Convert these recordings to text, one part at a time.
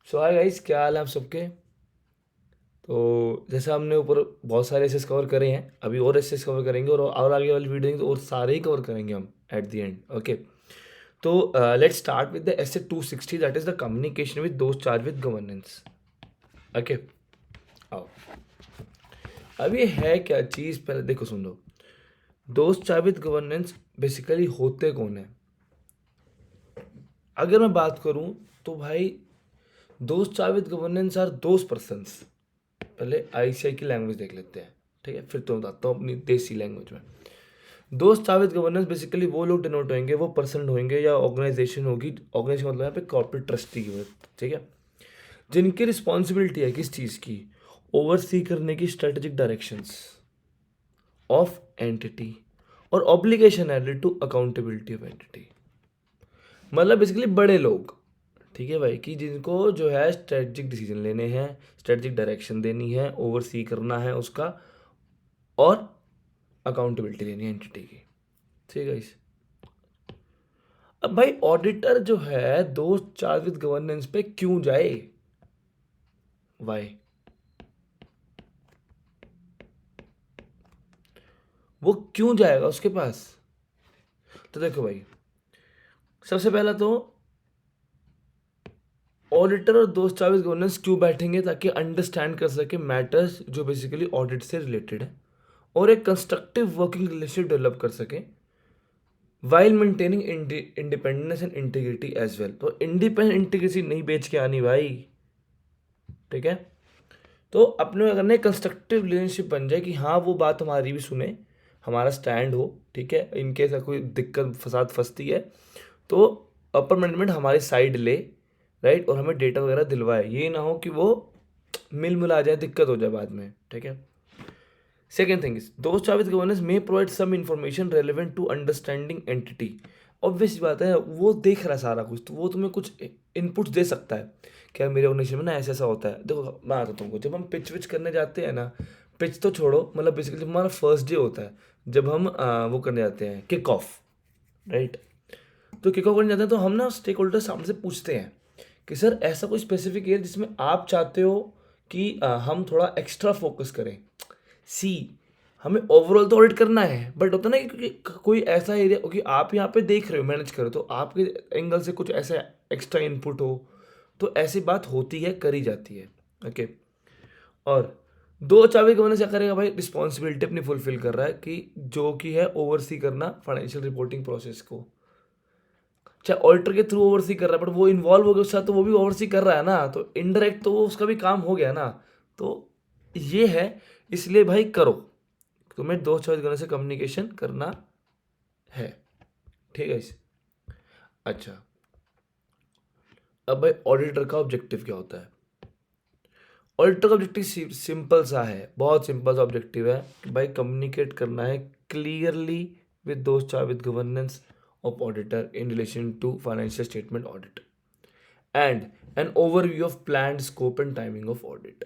सो hi guys, क्या हाल है आप सबके। तो जैसे हमने ऊपर बहुत सारे एसेस कवर करे हैं, अभी और एसेस कवर करेंगे और आगे वाली वीडियो तो और सारे ही कवर करेंगे हम एट द एंड। ओके, तो let's start with the essay 260, that is the communication with दोस्त चार्ज विद गवर्नेंस। ओके, आओ। अब ये है क्या चीज़, पहले देखो सुन लो। दोस्त चार्ज विद गवर्नेंस बेसिकली होते कौन है। अगर मैं बात करूं तो भाई, those charge with governance are those persons. पहले आईसीआई की लैंग्वेज देख लेते हैं, ठीक है, फिर तो बताता हूँ अपनी देसी लैंग्वेज में। दोस्त साबित गवर्नेंस बेसिकली वो लोग डिनोट होंगे, वो पर्सन होंगे या ऑर्गेनाइजेशन होगी। ऑर्गेनाइजेशन मतलब यहाँ पे कॉर्पोरेट ट्रस्टी की बात, ठीक है, जिनकी रिस्पॉन्सिबिलिटी है किस चीज़ की, ओवरसी करने की स्ट्रेटेजिक डायरेक्शंस ऑफ एंटिटी, और ऑब्लिगेशन है related to accountability of entity. मतलब बेसिकली बड़े लोग, ठीक है भाई, कि जिनको जो है स्ट्रेटजिक डिसीजन लेने हैं, स्ट्रेटजिक डायरेक्शन देनी है, ओवरसी करना है उसका, और अकाउंटेबिलिटी लेनी है एंटिटी की। ठीक है इस, अब भाई ऑडिटर जो है दोस्त चार्ज विद गवर्नेंस पे क्यों जाए, वाई, वो क्यों जाएगा उसके पास। तो देखो भाई, सबसे पहला तो ऑडिटर और दोस्त चार्ज विद गवर्नेंस क्यों बैठेंगे, ताकि अंडरस्टैंड कर सके मैटर्स जो बेसिकली ऑडिट से रिलेटेड है, और एक कंस्ट्रक्टिव वर्किंग रिलेशनशिप डेवलप कर सके while maintaining independence and integrity as well. तो इंडिपेंडेंट इंटीग्रिटी नहीं बेच के आनी भाई, ठीक है। तो अपने अगर नहीं कंस्ट्रक्टिव रिलेशनशिप बन जाए कि हाँ वो बात हमारी भी सुने, हमारा स्टैंड हो, ठीक है, इनकेस कोई दिक्कत फसाद फंसती है तो अपर मैनेजमेंट हमारी साइड ले, राइट, और हमें डेटा वगैरह दिलवाए, ये ना हो कि वो मिल मिला जाए, दिक्कत हो जाए बाद में, ठीक है। Second thing is, those charged with governance may provide some information relevant to understanding entity. Obvious बात है, वो देख रहा है सारा कुछ, तो वो तुम्हें कुछ इनपुट्स दे सकता है। क्या मेरे ऑर्गेनाइजेशन में ना ऐसा ऐसा होता है। देखो मैं आता हूँ तुमको, जब हम पिच विच करने जाते हैं ना, पिच तो छोड़ो, मतलब बेसिकली हमारा फर्स्ट डे होता है जब हम वो करने जाते हैं किक ऑफ, राइट। तो किक ऑफ करने जाते हैं तो हम ना स्टेक होल्डर सामने से पूछते हैं कि सर ऐसा कोई स्पेसिफिक एरिया जिसमें आप चाहते हो कि हम थोड़ा एक्स्ट्रा फोकस करें। सी, हमें ओवरऑल तो ऑडिट करना है, बट होता ना कि कोई ऐसा एरिया, क्योंकि आप यहाँ पे देख रहे हो, मैनेज कर रहे हो, तो आपके एंगल से कुछ ऐसा एक्स्ट्रा इनपुट हो, तो ऐसी बात होती है, करी जाती है। ओके, और दो चाबी का क्या करेगा भाई, रिस्पॉन्सिबिलिटी अपनी फुलफिल कर रहा है कि जो कि है ओवरसी करना फाइनेंशियल रिपोर्टिंग प्रोसेस को। चाहे ऑडिटर के थ्रू ओवरसी कर रहा है, बट वो इन्वॉल्व हो गया उसके साथ, तो वो भी ओवरसी कर रहा है ना, तो इनडायरेक्ट तो वो उसका भी काम हो गया ना। तो ये है, इसलिए भाई करो, तुम्हें दो चॉइस करने से कम्युनिकेशन करना है, ठीक है इस। अच्छा, अब भाई ऑडिटर का ऑब्जेक्टिव क्या होता है। ऑडिटर का ऑब्जेक्टिव सिंपल सा है, बहुत सिंपल सा ऑब्जेक्टिव है कि भाई कम्युनिकेट करना है clearly with those charge with governance of auditor in relation to financial statement audit and an overview of plan scope and timing of audit.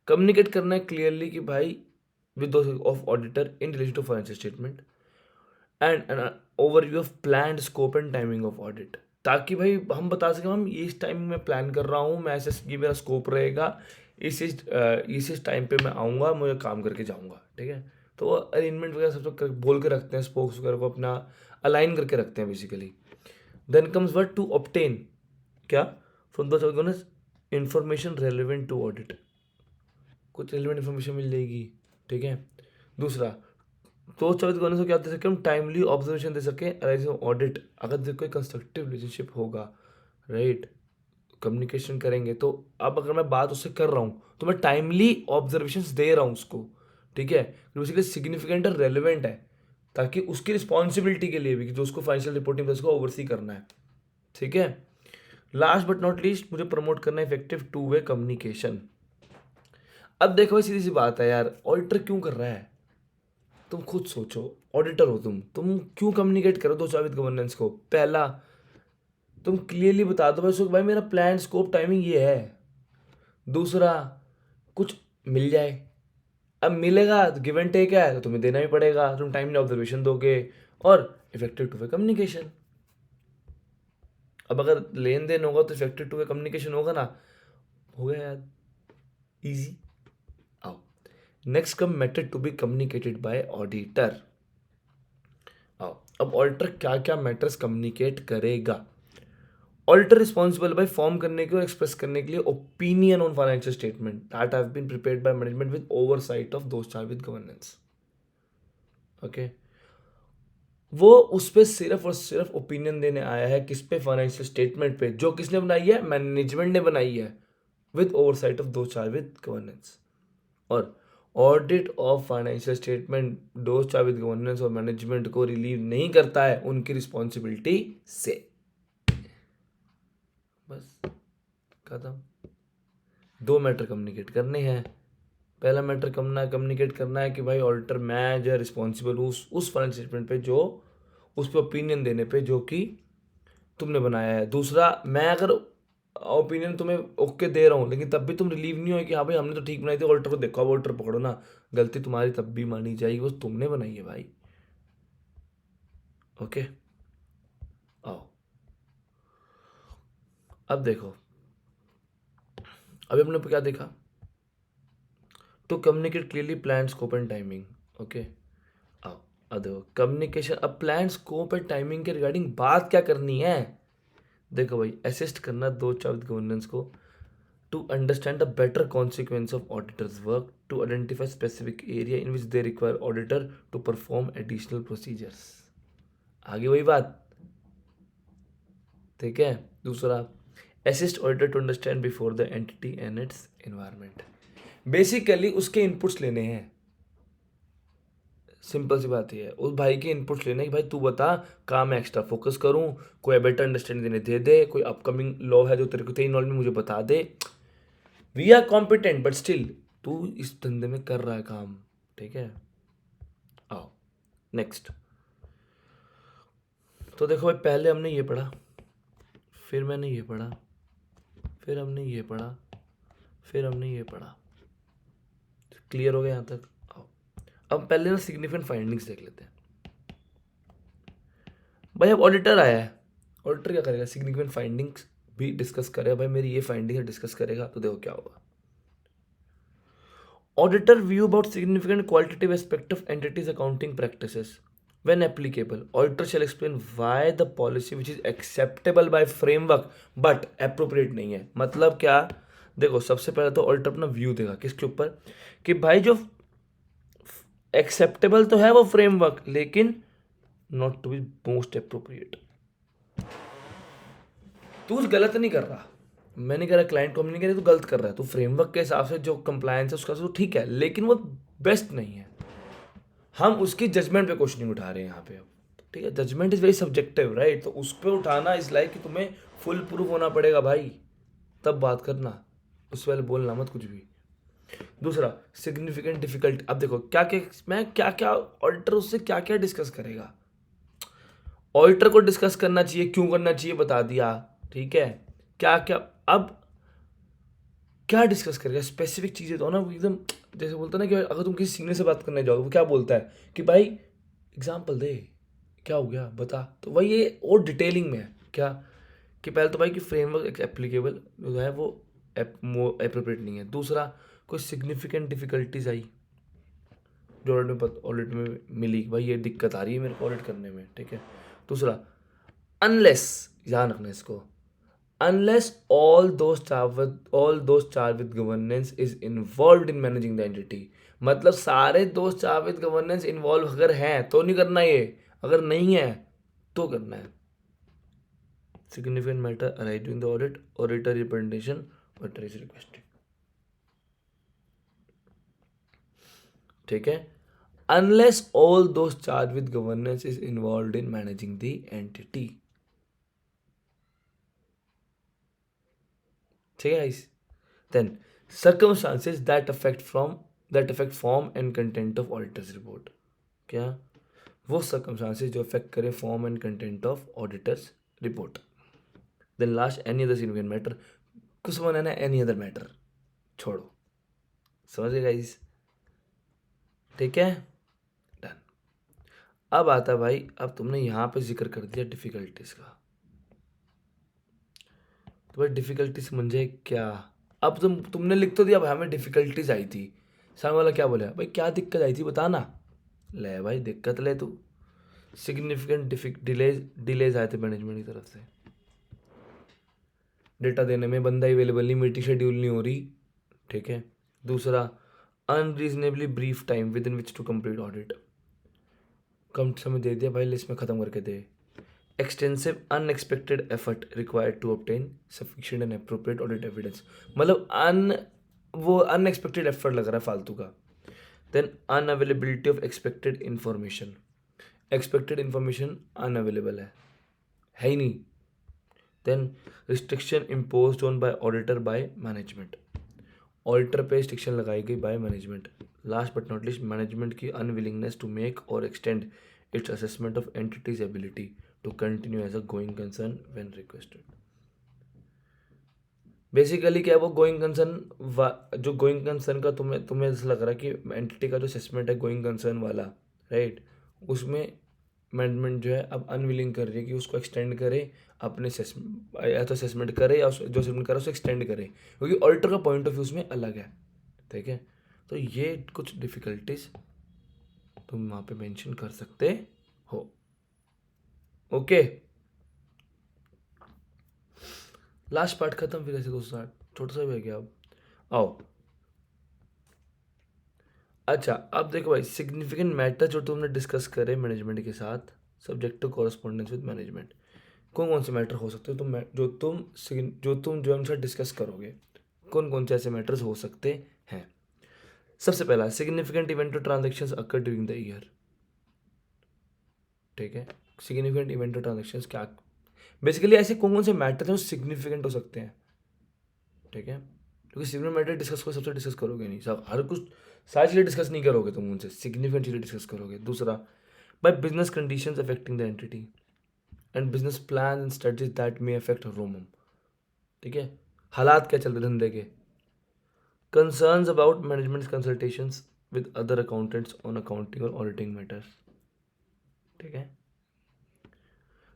Communicate करना है क्लियरली कि भाई with of auditor in relation to financial statement and an overview of plan scope and timing of audit, ताकि भाई हम बता सकें हम इस टाइम में प्लान कर रहा हूँ मैं, ऐसे ये मेरा स्कोप रहेगा, इस टाइम पे मैं आऊँगा, मुझे काम करके जाऊँगा, ठीक है। तो अरेंजमेंट वगैरह सब तो बोल के रखते हैं, स्पोक्स वगैरह को अपना अलाइन करके रखते हैं basically. Then comes word to obtain, क्या, from the information relevant to audit, कुछ रेलिवेंट इन्फॉर्मेशन मिल जाएगी, ठीक है। दूसरा, तो चौबीस घंटे से क्या दे सके हम, टाइमली ऑब्जर्वेशन दे सके एज ऑडिट, अगर कोई कंस्ट्रक्टिव रिलेशनशिप होगा, राइट, कम्युनिकेशन करेंगे, तो अब अगर मैं बात उससे कर रहा हूँ तो मैं टाइमली ऑब्जर्वेशन दे रहा हूँ उसको, ठीक है, बेसिकली सिग्निफिकेंट और रेलिवेंट है, ताकि उसकी रिस्पॉन्सिबिलिटी के लिए भी कि जो उसको फाइनेंशियल रिपोर्टिंग प्रोसेस को ओवरसी करना है, ठीक है। लास्ट बट नॉट लीस्ट, मुझे प्रमोट करना है इफेक्टिव टू वे कम्युनिकेशन। अब देखो भाई, सीधी सी बात है यार, ऑडिटर क्यों कर रहा है, तुम खुद सोचो, ऑडिटर हो तुम क्यों कम्युनिकेट करो दो चार विद गवर्नेंस को। पहला, तुम क्लियरली बता दो भाई उसको, भाई मेरा प्लान स्कोप टाइमिंग ये है। दूसरा, कुछ मिल जाए, अब मिलेगा तो गिव एंड टेक है, तो तुम्हें देना ही पड़ेगा, तुम टाइमली ऑब्जर्वेशन दोगे, और इफेक्टिव टू वे कम्युनिकेशन। अब अगर लेन देन होगा तो इफेक्टिव टू वे कम्युनिकेशन होगा ना, हो गया यार, इजी। आओ next come matter to be communicated by auditor. आओ अब ऑडिटर क्या क्या मैटर्स कम्युनिकेट करेगा। ऑडिटर रिस्पॉन्सिबल बाय फॉर्म करने के और एक्सप्रेस करने के लिए opinion on financial statement that have been prepared by management with oversight of those charge with governance. Okay, वो उस पे सिर्फ और सिर्फ ओपिनियन देने आया है, किस पे, फाइनेंशियल स्टेटमेंट पे, जो किसने बनाई है, मैनेजमेंट ने बनाई है, with oversight of those charge with governance. और audit of financial statement those charge with governance और मैनेजमेंट को रिलीव नहीं करता है उनकी रिस्पॉन्सिबिलिटी से। बस खत्म। दो मैटर कम्युनिकेट करने हैं। पहला मैटर कम्युनिकेट करना है कि भाई ऑडिटर मैं जो है रिस्पॉन्सिबल हूँ उस फाइनेंशियल स्टेटमेंट पे, जो उस पर ओपिनियन देने पे जो कि तुमने बनाया है। दूसरा, मैं अगर ओपिनियन तुम्हें ओके दे रहा हूँ लेकिन तब भी तुम रिलीव नहीं हो कि हाँ भाई हमने तो ठीक बनाई थी, ऑडिटर को देखो, अब ऑडिटर पकड़ो ना, गलती तुम्हारी तब भी मानी जाएगी, वो तुमने बनाई है भाई। ओके, आओ अब देखो, अभी हमने क्या देखा, to communicate clearly plan scope and timing. Okay, आओ अब देखो कम्युनिकेशन, अब प्लान स्कोप एंड टाइमिंग के रिगार्डिंग बात क्या करनी है। देखो भाई, असिस्ट करना दो चार्ज गवर्नेंस को to understand the better consequence of auditors work, to identify specific area in which they require auditor to perform additional procedures. आगे वही बात, ठीक है। दूसरा, assist auditor to understand before the entity and it's environment. Basically उसके inputs लेने हैं, simple सी बात ये है, उस भाई के इनपुट्स लेने कि भाई तू बता कहाँ मैं एक्स्ट्रा फोकस करूँ, कोई बेटर अंडरस्टैंडिंग देने दे, कोई अपकमिंग लॉ है जो तेरे को तेरी नॉलेज में मुझे बता दे। We are competent but still तू इस धंधे में कर रहा है काम, ठीक है। आओ नेक्स्ट, तो देखो भाई पहले हमने ये पढ़ा, फिर मैंने ये पढ़ा, फिर हमने ये पढ़ा, फिर हमने ये पढ़ा, क्लियर हो गया यहाँ तक। आओ अब पहले ना सिग्निफिकेंट फाइंडिंग्स देख लेते हैं। भाई अब ऑडिटर आया है, ऑडिटर क्या करेगा, सिग्निफिकेंट फाइंडिंग्स भी डिस्कस करेगा, भाई मेरी ये फाइंडिंग है डिस्कस करेगा, तो देखो क्या होगा। Auditor view about significant qualitative aspect of entities accounting practices. When applicable, auditor shall explain why the policy which is acceptable by framework but appropriate नहीं है। मतलब क्या, देखो सबसे पहले तो ऑडिटर अपना व्यू देगा किसके ऊपर, कि भाई जो एक्सेप्टेबल तो है वो फ्रेमवर्क, लेकिन not to be most appropriate. तू गलत नहीं कर रहा, मैं नहीं कह रहा क्लाइंट को, नहीं कह रहा तू गलत कर रहा है, तू फ्रेमवर्क के हिसाब से जो कंप्लायंस है उसका तो ठीक है, लेकिन वो बेस्ट नहीं है। हम उसकी जजमेंट पे क्वेश्चनिंग उठा रहे हैं यहाँ पे अब, ठीक है। Judgement is very subjective right, तो उस पर उठाना इज लाइक कि तुम्हें फुल प्रूफ होना पड़ेगा भाई, तब बात करना, उस वाले बोलना मत कुछ भी। दूसरा, सिग्निफिकेंट डिफिकल्टी। अब देखो क्या क्या, मैं क्या क्या ऑडिटर उससे क्या क्या डिस्कस करेगा। ऑडिटर को डिस्कस करना चाहिए, क्यों करना चाहिए बता दिया, ठीक है। क्या क्या, अब क्या डिस्कस करेगा, स्पेसिफिक चीज़ें तो ना वो एकदम, जैसे बोलता ना कि अगर तुम किसी सीनियर से बात करने जाओगे वो क्या बोलता है कि भाई एग्जाम्पल दे, क्या हो गया बता, तो वही ये और डिटेलिंग में है क्या, कि पहले तो भाई कि फ्रेमवर्क एप्लीकेबल जो है वो अप्रोप्रिएट नहीं है। दूसरा, कोई सिग्निफिकेंट डिफिकल्टीज आई जो ऑडिट में मिली, भाई ये दिक्कत आ रही है मेरे को ऑडिट करने में, ठीक है। दूसरा, अनलेस, ध्यान रखना इसको, unless all those charged with governance is involved in managing the entity। मतलब सारे दोस्त चार्ज विद गवर्नेंस इन्वॉल्व अगर हैं तो नहीं करना ये, अगर नहीं है तो करना है। Significant matter arise in the audit, auditor representation, auditor is requested, ठीक है। Unless all those charge with governance is involve in managing the entity, ठीक है। Then circumstances that affect form and content of auditor's report। क्या, वो circumstances जो affect करे form and content of auditor's report। Then last, any other significant matter, कुछ समझना है any other matter, छोड़ो, समझ गए गाइस, ठीक है, डन। अब आता भाई, अब तुमने यहाँ पे जिक्र कर दिया डिफिकल्टीज का, तो भाई डिफ़िकल्टीज मुझे क्या, अब तुमने लिख तो दिया भाई हमें डिफ़िकल्टीज आई थी, सामने वाला क्या बोला भाई क्या दिक्कत आई थी बताना, ले भाई दिक्कत ले तू, सिग्निफिकेंट डिलेज आए थे मैनेजमेंट की तरफ से, डेटा देने में बंदा अवेलेबल नहीं, मीटिंग शेड्यूल नहीं हो रही, ठीक है। दूसरा, unreasonably brief time with in which to complete audit, कम समय दे दिया भाई लिस्ट में ख़त्म करके दे। Extensive unexpected effort required to obtain sufficient and appropriate audit evidence, मतलब वो अनएक्सपेक्टेड एफर्ट लग रहा है फालतू का। Then unavailability of expected information, expected information unavailable है ही नहीं। Then restriction imposed on by auditor by management, auditor पे रिस्ट्रिक्शन लगाई गई by management. Last but not least, management की अनविलिंगनेस टू मेक और extend its assessment of entity's ability to continue as a going concern when requested. Basically क्या है वो going concern, जो going concern का तुम्हें ऐसा लग रहा है कि एंटिटी का जो असेसमेंट है गोइंग कंसर्न वाला, राइट, उसमें मैनेजमेंट जो है अब अनविलिंग कर रही है कि उसको एक्सटेंड करे अपने या तो असेसमेंट करे या जो असेसमेंट करे उसको एक्सटेंड करे, क्योंकि ऑडिटर का पॉइंट ऑफ व्यू उसमें अलग है, ठीक है। तो ये कुछ डिफ़िकल्टीज तुम वहाँ पे मेंशन कर सकते हो, ओके। लास्ट पार्ट खत्म, फिर ऐसे दोस्तों छोटा सा भी है क्या, अब आओ। अच्छा अब देखो भाई, सिग्निफिकेंट मैटर जो तुमने डिस्कस करे मैनेजमेंट के साथ, subject to correspondence with management, कौन कौन से मैटर हो सकते हो जो तुम जो उनसे डिस्कस करोगे, कौन कौन से ऐसे मैटर्स हो सकते हैं। सबसे पहला, सिग्निफिकेंट इवेंट और transactions occur during the year, ठीक है। सिग्निफिकेंट इवेंट और ट्रांजेक्शन्स क्या, बेसिकली ऐसे कौन कौन से मैटर हैं जो सिग्निफिकेंट हो सकते हैं, ठीक है। क्योंकि सिग्निफिकेंट मैटर डिस्कस को सबसे डिस्कस करोगे नहीं, सब हर कुछ सारी चीज़ें डिस्कस नहीं करोगे तुम उनसे, सिग्निफिकेंट चीज़ें डिस्कस करोगे। दूसरा, by business conditions affecting the entity and business plan and strategies that may affect ROMM, ठीक है। हालात क्या चल रहे धंधे के, concerns about management consultations with other accountants on accounting और ऑडिटिंग मैटर्स, ठीक है।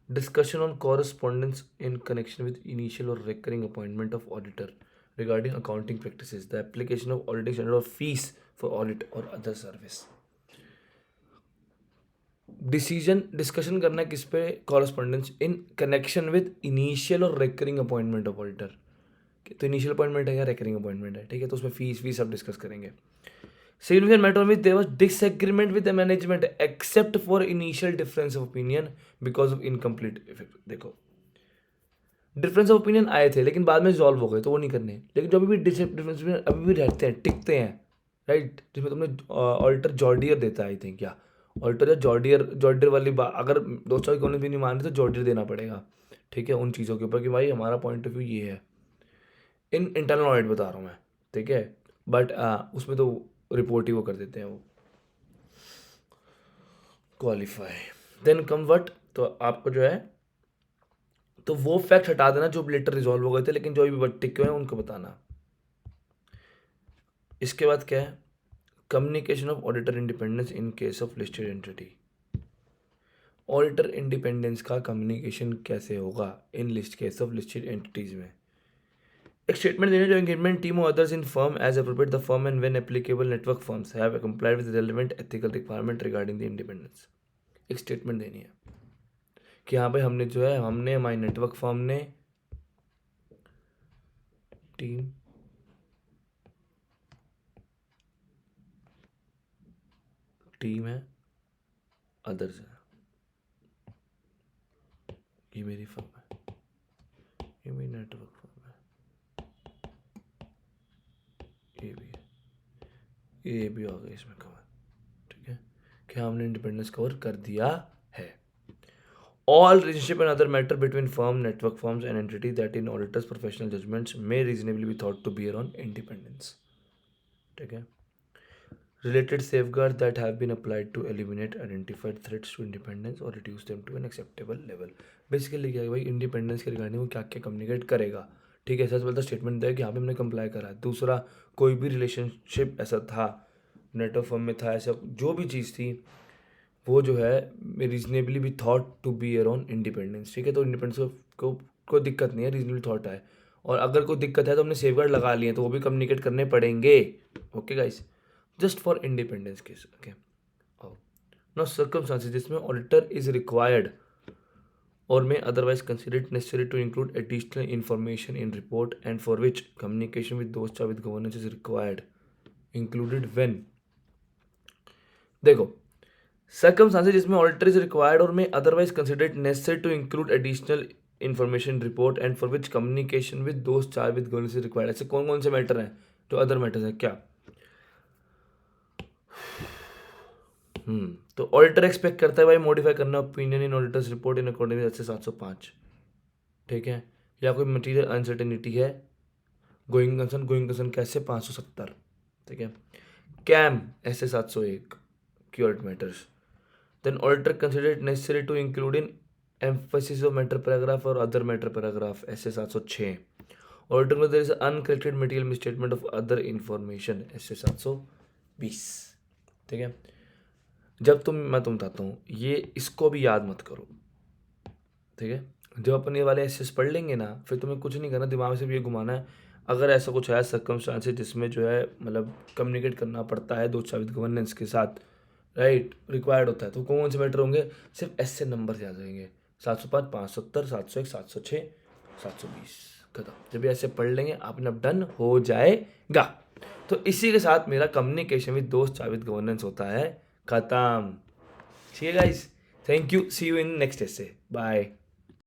Discussion on correspondence in connection with initial और recurring appointment of auditor regarding accounting practices, the application of auditing standard of fees for audit or other service. Discussion करना है किस पे, correspondence in connection with initial और recurring appointment of auditor, तो initial appointment है या recurring appointment है, ठीक है, तो उसमें फीस सब डिस्कस करेंगे। सिग्निफिकेंट मैटर में there was disagreement with the management except for initial difference of opinion because of incomplete effect. देखो डिफरेंस ऑफ ओपिनियन आए थे लेकिन बाद में रिजॉल्व हो गए, तो वो नहीं करने, लेकिन जो अभी भी डिफरेंस ओपिनियन अभी भी रहते हैं, टिकते हैं, राइट, जिसमें तुमने ऑल्टर जॉर्डियर देता है, आई थिंक, या ऑल्टर या जॉर्डियर वाली बात, अगर दोस्तों की भी नहीं मान रही तो जॉर्डियर देना पड़ेगा, ठीक है, उन चीज़ों के ऊपर कि भाई हमारा पॉइंट ऑफ व्यू ये है, इन इंटरनल ऑडिट बता रहा हूँ मैं, ठीक है। बट उसमें तो रिपोर्ट ही वो कर देते हैं वो क्वालिफाई, देन कम वट, तो आपको जो है तो वो फैक्ट हटा देना जो लेटर रिजॉल्व हो गए थे लेकिन जो अभी टिके हुए हैं उनको बताना। इसके बाद क्या है, communication of auditor independence in case of listed entity, auditor independence का कम्युनिकेशन कैसे होगा in list case of listed entities में। एक स्टेटमेंट देने जो एंगेजमेंट टीम और others in firm age appropriate the firm and when applicable network firms have complied with relevant ethical requirement regarding the independence. एक statement देनी है कि हाँ भाई हमने जो है हमने हमारी नेटवर्क फर्म ने टीम है, अदर्स है, ये मेरी फर्म है, ये मेरी नेटवर्क फर्म है, ये भी है, ये भी हो गया इसमें कवर, ठीक है, क्या हमने इंडिपेंडेंस कवर कर दिया है। All relationship and other matter between firm, network firms and entity that in auditors professional judgments may reasonably be thought to bear on independence, ठीक है। Related safeguards that have been applied to eliminate identified threats to independence or reduce them to an acceptable level। Basically क्या है भाई, independence के regarding वो क्या क्या communicate करेगा, ठीक है। सबसे पहले स्टेटमेंट दिया कि यहाँ पे हमने कंप्लाई करा है। दूसरा, कोई भी रिलेशनशिप ऐसा था नेटवर्क फर्म में था, ऐसा जो भी चीज़ थी वो जो है रीजनेबली भी thought to be around independence, ठीक है। तो इंडिपेंडेंस को कोई दिक्कत नहीं है, रीजनेबली थॉट है। और अगर कोई दिक्कत है तो हमने सेफगार्ड लगा लिए हैं तो वो भी कम्युनिकेट करने पड़ेंगे. Okay guys, just for independence case. Okay, now circumstances जिसमें auditor is required or may otherwise consider it necessary to include additional information in report and for which communication with those charged with governance is required, included when. देखो, circumstances जिसमें auditor is required or may otherwise consider it necessary to include additional information in report and for which communication with those charged with governance is required. ऐसे कौन कौन से matter हैं जो other matters हैं क्या? तो ऑडिटर एक्सपेक्ट करता है भाई मॉडिफाई करना opinion in auditor's report in according with SA 705. ठीक है, या कोई मटेरियल अनसर्टेनिटी है गोइंग कंसर्न कैसे 570. ठीक है, कैम एसए 701 क्यूर्ड matters. Then auditor consider it necessary to include in emphasis of matter paragraph और other matter paragraph SA 706. Auditor में there is uncorrected material misstatement of other information SA 720. ठीक है, जब मैं तुम बताता हूँ ये, इसको भी याद मत करो. ठीक है, जब अपन ये वाले एसेस पढ़ लेंगे ना फिर तुम्हें कुछ नहीं करना, दिमाग से भी ये घुमाना है. अगर ऐसा कुछ है सर्कमस्टांसेस जिसमें जो है मतलब कम्युनिकेट करना पड़ता है दो चावित गवर्नेंस के साथ, राइट, रिक्वायर्ड होता है, तो कौन से मैटर होंगे? सिर्फ एसए नंबर याद रहेंगे, 705, 570, 701, 706, 720. खत्म. जब ये ऐसे पढ़ लेंगे आपने अब डन हो जाएगा. तो इसी के साथ मेरा कम्युनिकेशन विद दोस्त चावित गवर्नेंस होता है खत्म. ठीक है guys, thank you, see you in next essay, bye.